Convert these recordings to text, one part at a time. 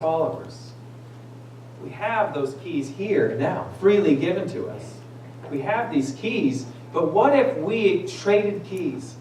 followers. We have those keys here now, freely given to us. We have these keys, but what if we traded keys?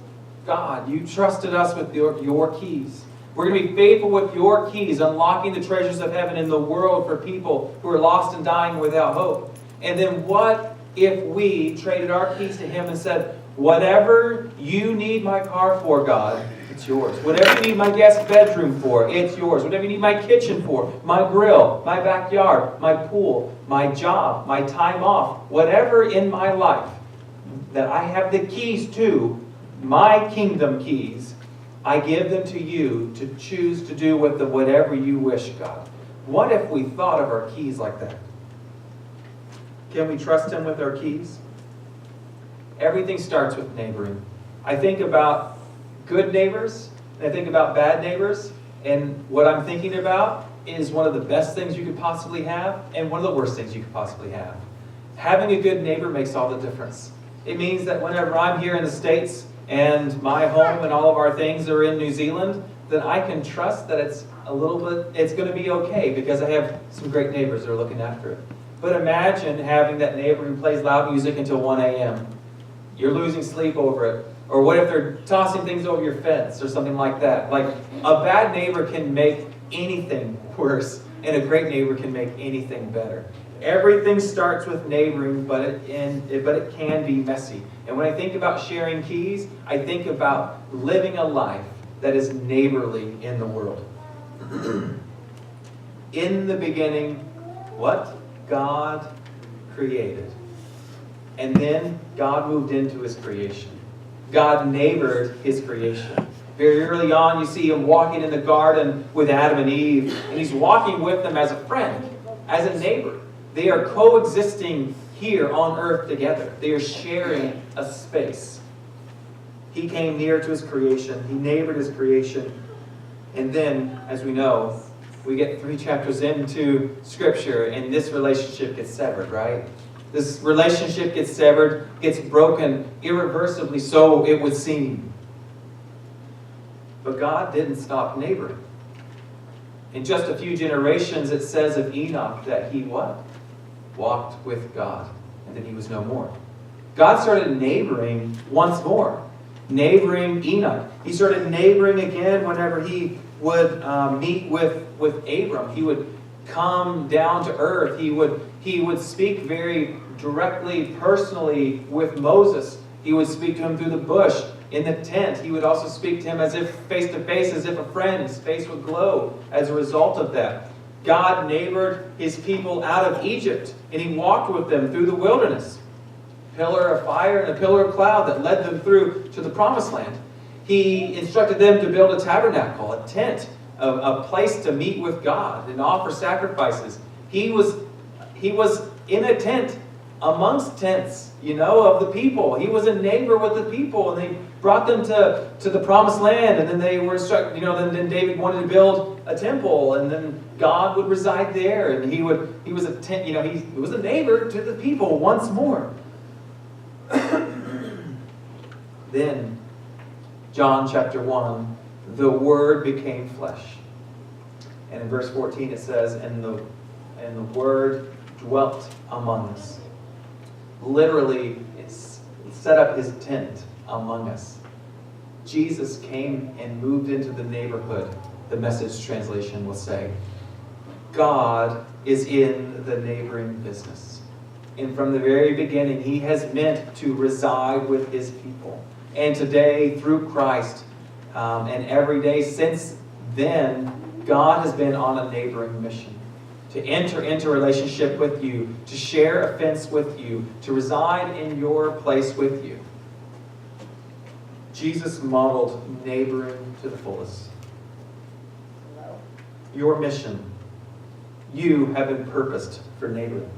God, you trusted us with your keys. We're going to be faithful with your keys, unlocking the treasures of heaven in the world for people who are lost and dying without hope. And then what if we traded our keys to him and said, whatever you need my car for, God, it's yours. Whatever you need my guest bedroom for, it's yours. Whatever you need my kitchen for, my grill, my backyard, my pool, my job, my time off, whatever in my life that I have the keys to, my kingdom keys, I give them to you to choose to do with them whatever you wish, God. What if we thought of our keys like that? Can we trust him with our keys? Everything starts with neighboring. I think about good neighbors, and I think about bad neighbors, and what I'm thinking about is one of the best things you could possibly have, and one of the worst things you could possibly have. Having a good neighbor makes all the difference. It means that whenever I'm here in the States, and my home and all of our things are in New Zealand, then I can trust that it's going to be okay because I have some great neighbors that are looking after it. But imagine having that neighbor who plays loud music until 1 a.m. You're losing sleep over it. Or what if they're tossing things over your fence or something like that? Like, a bad neighbor can make anything worse, and a great neighbor can make anything better. Everything starts with neighboring, but it can be messy. And when I think about sharing keys, I think about living a life that is neighborly in the world. In the beginning, what? God created. And then God moved into his creation. God neighbored his creation. Very early on, you see him walking in the garden with Adam and Eve, and he's walking with them as a friend, as a neighbor. They are coexisting here on earth together. They are sharing a space. He came near to his creation. He neighbored his creation. And then, as we know, we get 3 chapters into Scripture, and this relationship gets severed, right? This relationship gets severed, gets broken irreversibly, so it would seem. But God didn't stop neighboring. In just a few generations, it says of Enoch that he what? Walked with God, and then he was no more. God started neighboring once more. Neighboring Enoch. He started neighboring again whenever he would meet with Abram. He would come down to earth. He would speak very directly, personally with Moses. He would speak to him through the bush, in the tent. He would also speak to him as if face to face, as if a friend. His face would glow as a result of that. God neighbored his people out of Egypt, and he walked with them through the wilderness. Pillar of fire and a pillar of cloud that led them through to the promised land. He instructed them to build a tabernacle, a tent, a place to meet with God and offer sacrifices. He was in a tent amongst tents, of the people. He was a neighbor with the people, and they brought them to the promised land, and then they were instructed, then David wanted to build a temple, and then God would reside there, and he was a tent, he was a neighbor to the people once more. Then, John chapter 1, the Word became flesh. And in verse 14 it says, and the Word dwelt among us. Literally, it's set up his tent among us. Jesus came and moved into the neighborhood, the Message translation will say. God is in the neighboring business. And from the very beginning, he has meant to reside with his people. And today, through Christ, and every day since then, God has been on a neighboring mission. To enter into a relationship with you, to share a fence with you, to reside in your place with you. Jesus modeled neighboring to the fullest. Your mission. You have been purposed for neighboring.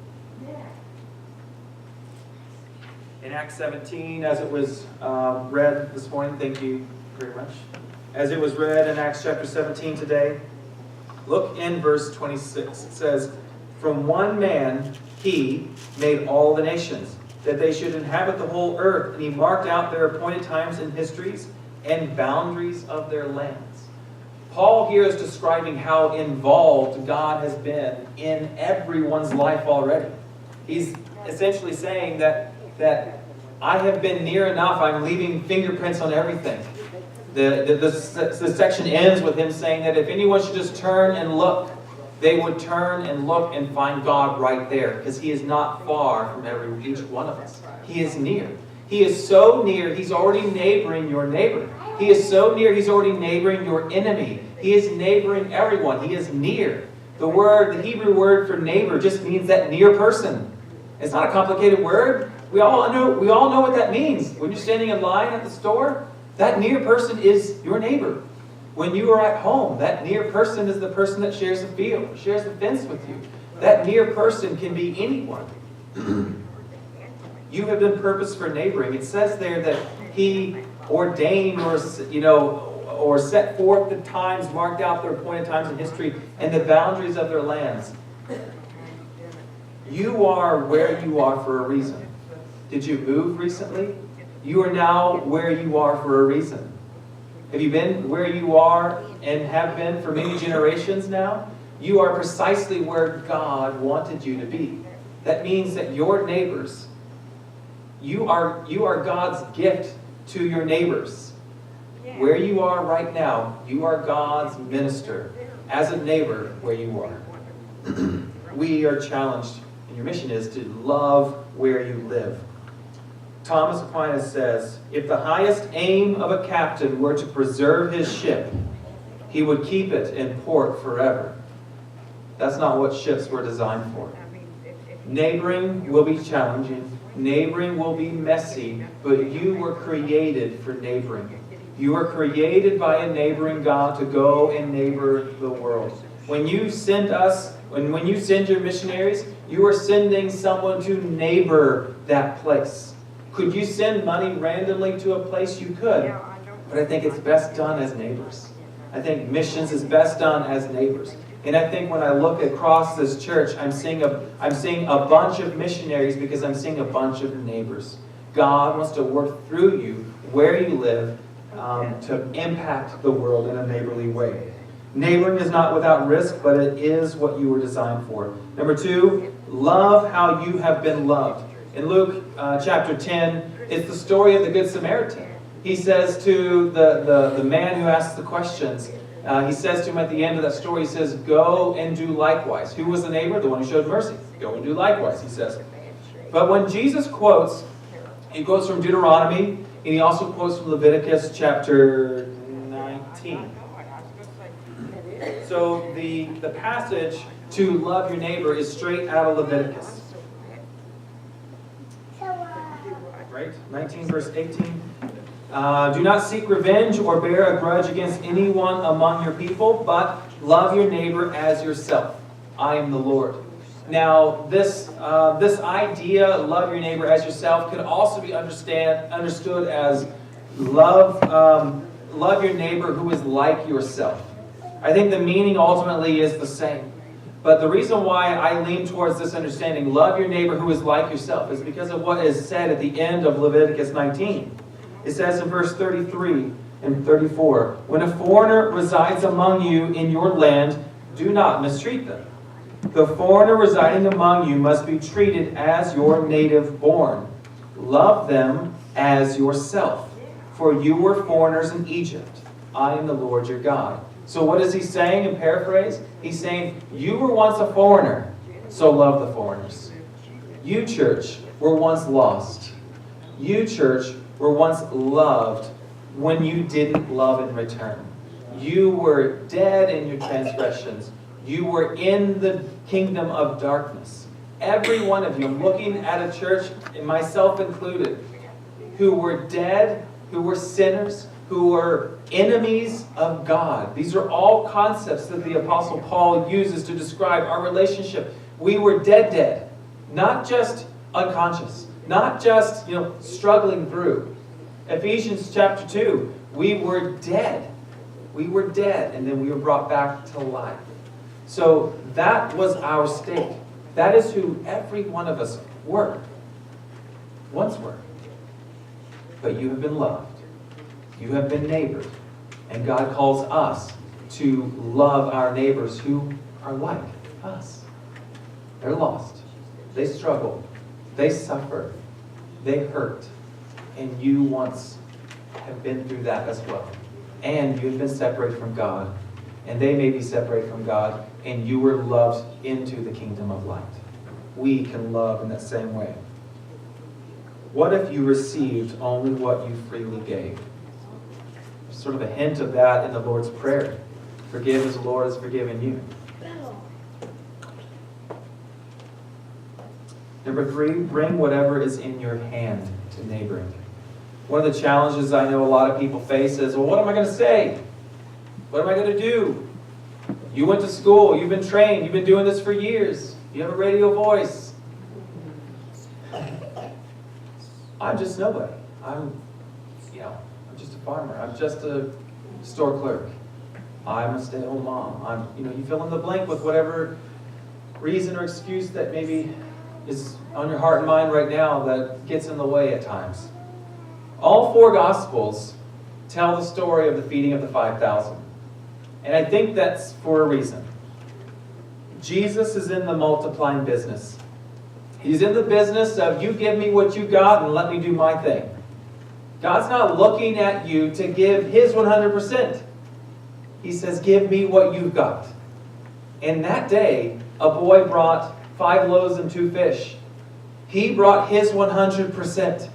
In Acts 17, as it was read this morning, thank you very much. As it was read in Acts chapter 17 today, look in verse 26. It says, from one man he made all the nations, that they should inhabit the whole earth, and he marked out their appointed times and histories and boundaries of their lands. Paul here is describing how involved God has been in everyone's life already. He's essentially saying that I have been near enough, I'm leaving fingerprints on everything. The section ends with him saying that if anyone should just turn and look, they would turn and look and find God right there, because he is not far from each one of us. He is near. He is so near, he's already neighboring your neighbor. He is so near, he's already neighboring your enemy. He is neighboring everyone. He is near. The Hebrew word for neighbor just means that near person. It's not a complicated word. We all know what that means. When you're standing in line at the store, that near person is your neighbor. When you are at home, that near person is the person that shares the field, shares the fence with you. That near person can be anyone. You have been purposed for neighboring. It says there that he ordained or set forth the times, marked out their appointed times in history and the boundaries of their lands. You are where you are for a reason. Did you move recently? You are now where you are for a reason. Have you been where you are and have been for many generations now? You are precisely where God wanted you to be. That means that your neighbors, you are God's gift to your neighbors. Where you are right now, you are God's minister as a neighbor where you are. We are challenged, and your mission is to love where you live. Thomas Aquinas says, if the highest aim of a captain were to preserve his ship, he would keep it in port forever. That's not what ships were designed for. Neighboring will be challenging. Neighboring will be messy, but you were created for neighboring. You were created by a neighboring God to go and neighbor the world. When you send your missionaries, you are sending someone to neighbor that place. Could you send money randomly to a place? You could. But I think it's best done as neighbors. I think missions is best done as neighbors. And I think when I look across this church, I'm seeing a bunch of missionaries because I'm seeing a bunch of neighbors. God wants to work through you where you live to impact the world in a neighborly way. Neighboring is not without risk, but it is what you were designed for. Number 2, love how you have been loved. In Luke chapter 10, it's the story of the Good Samaritan. He says to the man who asks the questions, he says to him at the end of that story, he says, go and do likewise. Who was the neighbor? The one who showed mercy. Go and do likewise, he says. But when Jesus quotes, he quotes from Deuteronomy, and he also quotes from Leviticus chapter 19. So the passage to love your neighbor is straight out of Leviticus. Right? 19 verse 18. Do not seek revenge or bear a grudge against anyone among your people, but love your neighbor as yourself. I am the Lord. Now, this idea, love your neighbor as yourself, could also be understood as love your neighbor who is like yourself. I think the meaning ultimately is the same. But the reason why I lean towards this understanding, love your neighbor who is like yourself, is because of what is said at the end of Leviticus 19. It says in verse 33 and 34, when a foreigner resides among you in your land, do not mistreat them. The foreigner residing among you must be treated as your native born. Love them as yourself, for you were foreigners in Egypt. I am the Lord your God. So what is he saying in paraphrase? He's saying, you were once a foreigner, so love the foreigners. You, church, were once lost. You, church, were once loved when you didn't love in return. You were dead in your transgressions. You were in the kingdom of darkness. Every one of you, I'm looking at a church, and myself included, who were dead, who were sinners, who were enemies of God. These are all concepts that the Apostle Paul uses to describe our relationship. We were dead. Not just unconscious. Not just, struggling through. Ephesians chapter 2, we were dead. We were dead, and then we were brought back to life. So that was our state. That is who every one of us were. Once were. But you have been loved. You have been neighbored. And God calls us to love our neighbors who are like us. They're lost. They struggle. They suffer. They hurt. And you once have been through that as well. And you've been separated from God. And they may be separated from God. And you were loved into the kingdom of light. We can love in that same way. What if you received only what you freely gave? There's sort of a hint of that in the Lord's Prayer. Forgive as the Lord has forgiven you. Number 3, bring whatever is in your hand to neighboring. One of the challenges I know a lot of people face is, well, what am I going to say? What am I going to do? You went to school, you've been trained, you've been doing this for years. You have a radio voice. I'm just nobody. I'm just a farmer. I'm just a store clerk. I'm a stay-at-home mom. You fill in the blank with whatever reason or excuse that maybe is on your heart and mind right now that gets in the way at times. All 4 Gospels tell the story of the feeding of the 5,000. And I think that's for a reason. Jesus is in the multiplying business. He's in the business of you give me what you got and let me do my thing. God's not looking at you to give His 100%. He says, give me what you've got. And that day, a boy brought 5 loaves and 2 fish. He brought his 100%.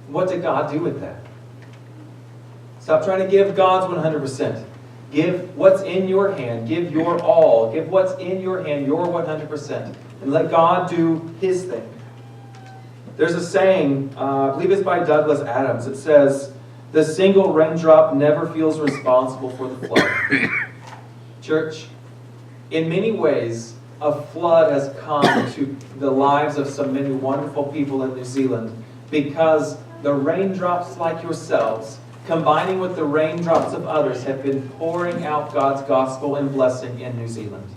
What did God do with that? Stop trying to give God's 100%. Give what's in your hand. Give your all. Give what's in your hand, your 100%. And let God do His thing. There's a saying, I believe it's by Douglas Adams. It says, the single raindrop never feels responsible for the flood. Church, in many ways, a flood has come to the lives of so many wonderful people in New Zealand because the raindrops like yourselves, combining with the raindrops of others, have been pouring out God's gospel and blessing in New Zealand.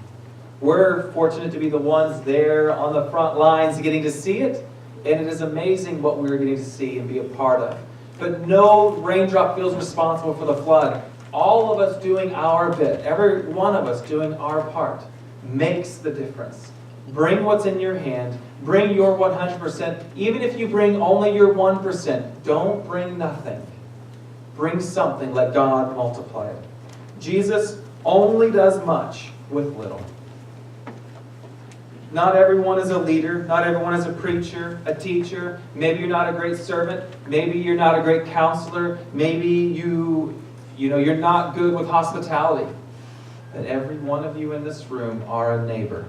We're fortunate to be the ones there on the front lines getting to see it, and it is amazing what we're getting to see and be a part of. But no raindrop feels responsible for the flood. All of us doing our bit, every one of us doing our part, makes the difference. Bring what's in your hand. Bring your 100%. Even if you bring only your 1%, don't bring nothing. Bring something. Let God multiply it. Jesus only does much with little. Not everyone is a leader. Not everyone is a preacher, a teacher. Maybe you're not a great servant. Maybe you're not a great counselor. Maybe you're not good with hospitality. But every one of you in this room are a neighbor.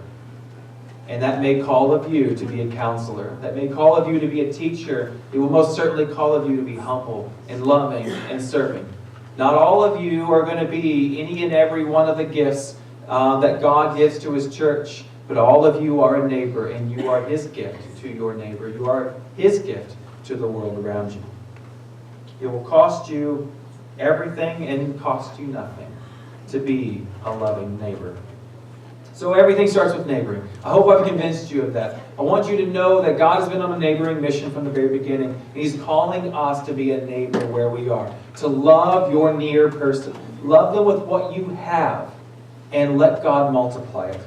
And that may call of you to be a counselor. That may call of you to be a teacher. It will most certainly call of you to be humble and loving and serving. Not all of you are going to be any and every one of the gifts that God gives to His church. But all of you are a neighbor, and you are His gift to your neighbor. You are His gift to the world around you. It will cost you everything and cost you nothing to be a loving neighbor. So everything starts with neighboring. I hope I've convinced you of that. I want you to know that God has been on a neighboring mission from the very beginning. And He's calling us to be a neighbor where we are. To love your near person. Love them with what you have. And let God multiply it.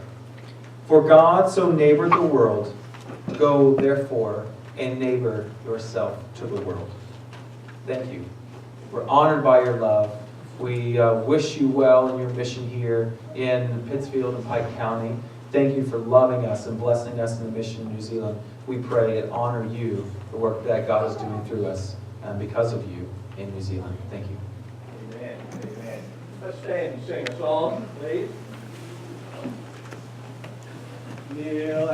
For God so neighbored the world. Go therefore and neighbor yourself to the world. Thank you. We're honored by your love. We wish you well in your mission here in Pittsfield and Pike County. Thank you for loving us and blessing us in the mission in New Zealand. We pray and honor you, the work that God is doing through us because of you in New Zealand. Thank you. Amen. Amen. Let's stand and sing a song, please. Kneel